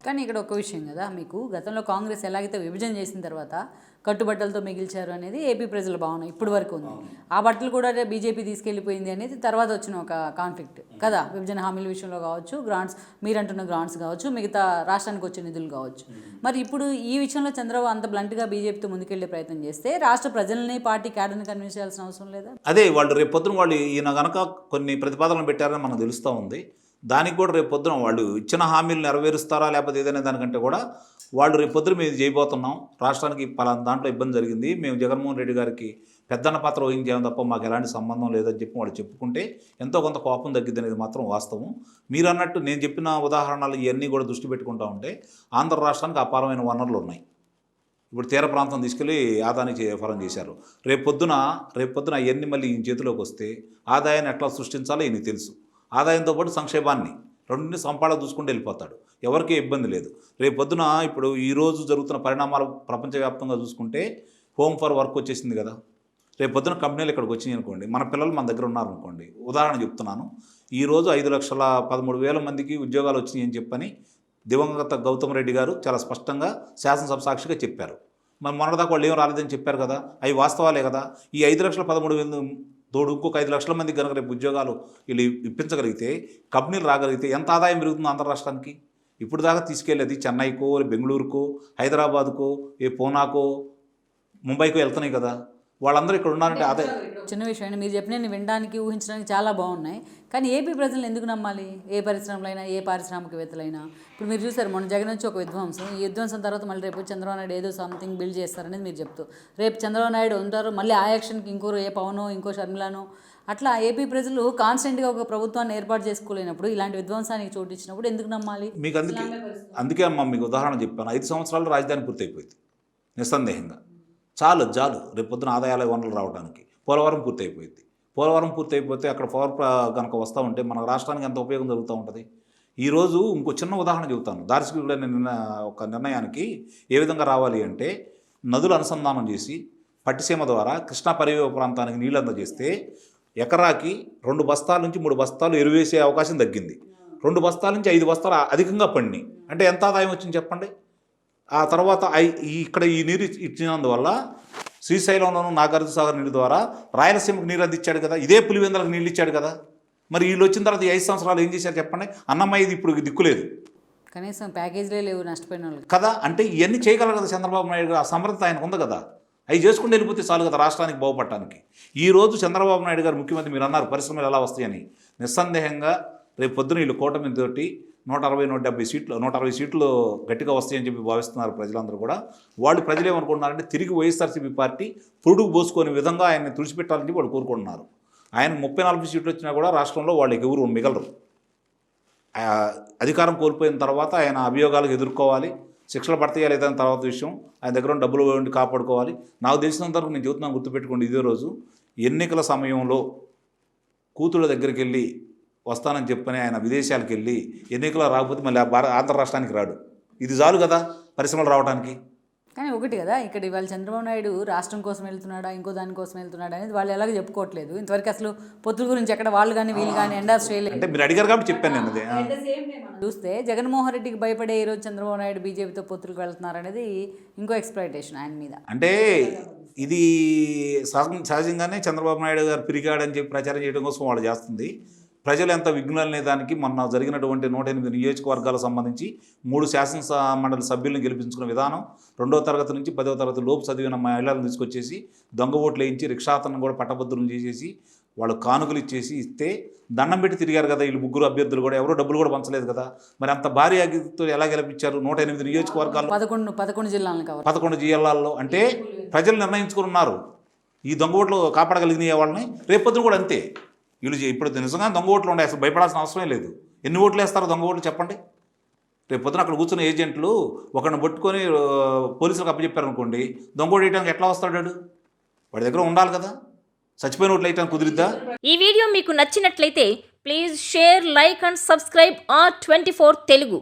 కానీ ఇక్కడ ఒక విషయం కదా, మీకు గతంలో కాంగ్రెస్ ఎలాగైతే విభజన చేసిన తర్వాత కట్టుబట్టలతో మిగిల్చారు అనేది ఏపీ ప్రజల భావన ఇప్పుడు వరకు ఉంది. ఆ బట్టలు కూడా బీజేపీ తీసుకెళ్ళిపోయింది అనేది తర్వాత వచ్చిన ఒక కాన్ఫ్లిక్ట్ కదా, విభజన హామీల విషయంలో కావచ్చు, గ్రాంట్స్ మీరంటున్న గ్రాంట్స్ కావచ్చు, మిగతా రాష్ట్రానికి వచ్చే నిధులు కావచ్చు. మరి ఇప్పుడు ఈ విషయంలో చంద్రబాబు అంత బ్లంట్గా బీజేపీతో ముందుకెళ్లే ప్రయత్నం చేస్తే రాష్ట్ర ప్రజల్ని పార్టీ క్యాడర్ని కన్విన్స్ చేయాల్సిన అవసరం లేదా? అదే వాళ్ళు రేపు పొద్దున వాళ్ళు ఈయన కనుక కొన్ని ప్రతిపాదనలు పెట్టారని మనకు తెలుస్తూ ఉంది. దానికి కూడా రేపు పొద్దున వాళ్ళు ఇచ్చిన హామీలు నెరవేరుస్తారా లేకపోతే ఏదైనా దానికంటే కూడా వాళ్ళు రేపు పొద్దున మేము చేయబోతున్నాం, రాష్ట్రానికి పలానా దాంట్లో ఇబ్బంది జరిగింది, మేము జగన్మోహన్ రెడ్డి గారికి పెద్దన్న పాత్ర వహించాము తప్ప మాకు ఎలాంటి సంబంధం లేదని చెప్పి వాళ్ళు చెప్పుకుంటే ఎంతో కొంత కోపం తగ్గిద్ది అనేది మాత్రం వాస్తవం. మీరు అన్నట్టు నేను చెప్పిన ఉదాహరణలు ఇవన్నీ కూడా దృష్టి పెట్టుకుంటూ ఉంటే ఆంధ్ర రాష్ట్రానికి అపారమైన వనరులు ఉన్నాయి. ఇప్పుడు తీర ప్రాంతం తీసుకెళ్ళి ఆదాయానికి వ్యాపారం చేశారు. రేపు పొద్దున అవన్నీ మళ్ళీ ఈయన చేతిలోకి వస్తే ఆదాయాన్ని ఎట్లా సృష్టించాలో ఈయనకి తెలుసు. ఆదాయంతో పాటు సంక్షేమాన్ని రెండింటిని సంపాదన చూసుకుంటూ వెళ్ళిపోతాడు, ఎవరికీ ఇబ్బంది లేదు. రేపు పొద్దున ఇప్పుడు ఈరోజు జరుగుతున్న పరిణామాలు ప్రపంచవ్యాప్తంగా చూసుకుంటే హోమ్ ఫర్ వర్క్ వచ్చేసింది కదా. రేపు పొద్దున కంపెనీలు ఇక్కడికి వచ్చినాయి అనుకోండి, మన పిల్లలు మన దగ్గర ఉన్నారనుకోండి, ఉదాహరణ చెప్తున్నాను, ఈరోజు 5,13,000 మందికి ఉద్యోగాలు వచ్చినాయి అని చెప్పని దివంగత గౌతమ్ రెడ్డి గారు చాలా స్పష్టంగా శాసనసభ సాక్షిగా చెప్పారు. మరి మొన్నటిదాకా వాళ్ళు ఏం రాలేదని చెప్పారు కదా, అవి వాస్తవాలే కదా. ఈ 5,13,000 తోడు ఇంకొక 5 లక్షల మందికి కనుక రేపు ఉద్యోగాలు వీళ్ళు ఇప్పించగలిగితే, కంపెనీలు రాగలిగితే ఎంత ఆదాయం పెరుగుతుంది ఆంధ్ర రాష్ట్రానికి? ఇప్పుడు దాకా తీసుకెళ్ళేది చెన్నైకో, బెంగళూరుకో, హైదరాబాద్కో, పూనాకో, ముంబైకో వెళ్తున్నాయి కదా. వాళ్ళందరూ ఇక్కడ ఉన్నారంటే అదే చిన్న విషయం. మీరు చెప్పిన వినడానికి ఊహించడానికి చాలా బాగున్నాయి, కానీ ఏపీ ప్రజలను ఎందుకు నమ్మాలి? ఏ పరిశ్రమలైనా, ఏ పారిశ్రామికవేత్తలైనా. ఇప్పుడు మీరు చూసారు మొన్న జగన్ వచ్చి ఒక విధ్వంసం, ఈ విధ్వంసం తర్వాత మళ్ళీ రేపు చంద్రబాబు నాయుడు ఏదో సంథింగ్ బిల్డ్ చేస్తారనేది మీరు చెప్తూ, రేపు చంద్రబాబు నాయుడు ఉంటారు, మళ్ళీ ఆ యాక్షన్కి ఇంకోరు ఏ పవనో ఇంకో షర్మిలానో, అట్లా ఏపీ ప్రజలు కాన్స్టెంట్గా ఒక ప్రభుత్వాన్ని ఏర్పాటు చేసుకోలేనప్పుడు, ఇలాంటి విధ్వంసానికి చోటు ఇచ్చినప్పుడు ఎందుకు నమ్మాలి? మీకు అందుకే అమ్మ మీకు ఉదాహరణ చెప్పాను. 5 సంవత్సరాలు రాజధాని పూర్తయిపోయింది నిస్సందేహంగా. చాలు రేపు పొద్దున ఆదాయాల వనరులు రావడానికి. పోలవరం పూర్తయిపోయింది. పోలవరం పూర్తయిపోతే అక్కడ పవర్ కనుక వస్తూ ఉంటే మన రాష్ట్రానికి ఎంత ఉపయోగం జరుగుతూ ఉంటుంది. ఈరోజు ఇంకో చిన్న ఉదాహరణ చెబుతాను. దార్శనికుడైన ఒక నిర్ణయానికి ఏ విధంగా రావాలి అంటే, నదులు అనుసంధానం చేసి పట్టిసీమ ద్వారా కృష్ణా పరివేవ ప్రాంతానికి నీళ్ళు అందజేస్తే ఎకరాకి 2 బస్తాల నుంచి 3 బస్తాలు ఎరువేసే అవకాశం తగ్గింది. 2 బస్తాల నుంచి 5 బస్తాలు అధికంగా పండినాయి. అంటే ఎంత ఆదాయం వచ్చింది చెప్పండి. ఆ తర్వాత ఇక్కడ ఈ నీరు ఇచ్చినందువల్ల శ్రీశైలంలోనూ నాగార్జునసాగర్ నీళ్ళు ద్వారా రాయలసీమకు నీరు అందించాడు కదా, ఇదే పులివెందులకు నీళ్ళు ఇచ్చాడు కదా. మరి వీళ్ళు వచ్చిన తర్వాత ఈ 5 సంవత్సరాలు ఏం చేశారు చెప్పండి. అన్నమయ్యది ఇప్పుడు దిక్కులేదు, కనీసం ప్యాకేజీలే లేవు నష్టపోయిన వాళ్ళు కదా. అంటే ఇవన్నీ చేయగలరు కదా చంద్రబాబు నాయుడు గారు. ఆ సమర్థత ఆయనకు ఉంది కదా. అవి చేసుకుంటూ వెళ్ళిపోతే చాలు కదా రాష్ట్రానికి బాగుపడటానికి. ఈరోజు చంద్రబాబు నాయుడు గారు ముఖ్యమంత్రి, మీరు అన్నారు పరిశ్రమలు ఎలా వస్తాయని. నిస్సందేహంగా రేపు పొద్దున వీళ్ళు కూటమితోటి 160 సీట్లు గట్టిగా వస్తాయని చెప్పి భావిస్తున్నారు ప్రజలందరూ కూడా. ప్రజలు ఏమనుకుంటున్నారంటే, తిరిగి వైఎస్ఆర్సీపీ పార్టీ పురుడుకు పోసుకునే విధంగా ఆయన్ని తుడిచిపెట్టాలని వాళ్ళు కోరుకుంటున్నారు. ఆయన 30-40 సీట్లు వచ్చినా కూడా రాష్ట్రంలో వాళ్ళకి ఎవరు మిగలరు. అధికారం కోల్పోయిన తర్వాత ఆయన అభియోగాలకు ఎదుర్కోవాలి, శిక్షలు పడతాయా లేదని తర్వాత విషయం. ఆయన దగ్గర ఉన్న డబ్బులు ఉండి కాపాడుకోవాలి. నాకు తెలిసినంతవరకు నేను చెబుతున్నాను, గుర్తుపెట్టుకోండి, ఇదే రోజు ఎన్నికల సమయంలో కూతుళ్ళ దగ్గరికి వెళ్ళి వస్తానని చెప్పని ఆయన విదేశాలకు వెళ్ళి ఎన్నికలు రాకపోతే మళ్ళీ ఆంధ్ర రాష్ట్రానికి రాడు. ఇది చాలు కదా పరిశ్రమలు రావడానికి. కానీ ఒకటి కదా, ఇక్కడ ఇవాళ చంద్రబాబు నాయుడు రాష్ట్రం కోసం వెళ్తున్నాడా, ఇంకో దానికోసం వెళ్తున్నాడా అనేది వాళ్ళు ఎలాగో చెప్పుకోవట్లేదు. ఇంతవరకు అసలు పొత్తుల గురించి ఎక్కడ వాళ్ళు కానీ వీళ్ళు కానీ ఎండార్స్ చేయలేదు. అంటే మీరు అడిగారు కాబట్టి చెప్పాను నేను. అది చూస్తే జగన్మోహన్ రెడ్డికి భయపడే ఈరోజు చంద్రబాబు నాయుడు బీజేపీతో పొత్తులకు వెళ్తున్నారు అనేది ఇంకో ఎక్స్‌ప్లాయిటేషన్ ఆయన మీద. అంటే ఇది సహజంగానే చంద్రబాబు నాయుడు గారు పిరిగాడని చెప్పి ప్రచారం చేయడం కోసం వాళ్ళు చేస్తుంది. ప్రజలు ఎంత విఘ్నులనే దానికి మొన్న జరిగినటువంటి 108 నియోజకవర్గాలకు సంబంధించి 3 శాసనసభ మండలి సభ్యులను గెలిపించుకున్న విధానం, 2వ తరగతి నుంచి 10వ తరగతి లోపు చదివిన మహిళలను తీసుకొచ్చేసి దొంగ ఓట్లు వేయించి రిక్షాతను కూడా పట్టభద్రులు చేసేసి వాళ్ళు కానుకలు ఇస్తే దండం పెట్టి తిరిగారు కదా వీళ్ళు 3 అభ్యర్థులు కూడా. ఎవరో డబ్బులు కూడా పంచలేదు కదా. మరి అంత భారీ అగ్గితో ఎలా గెలిపించారు 108 నియోజకవర్గాలు, 11 జిల్లాల్లో? అంటే ప్రజలు నిర్ణయించుకున్నారు ఈ దొంగ ఓట్లు కాపాడగలిగిన వాళ్ళని. రేపొద్దున కూడా అంతే. వీళ్ళు ఇప్పుడు నిజంగా దొంగ ఓట్లు ఉండే, అసలు భయపడాల్సిన అవసరమే లేదు. ఎన్ని ఓట్లు వేస్తారో దొంగ ఓట్లు చెప్పండి. రేపు పొద్దున అక్కడ కూర్చున్న ఏజెంట్లు ఒకరిని పట్టుకొని పోలీసులకు అప్పచెప్పారనుకోండి, దొంగ ఓటు వేయడానికి ఎట్లా వస్తాడు? వాడి దగ్గర ఉండాలి కదా. చచ్చిపోయిన ఓట్లు వేయడానికి కుదిరిద్దా? ఈ వీడియో మీకు నచ్చినట్లయితే please share, like and subscribe R24 Telugu.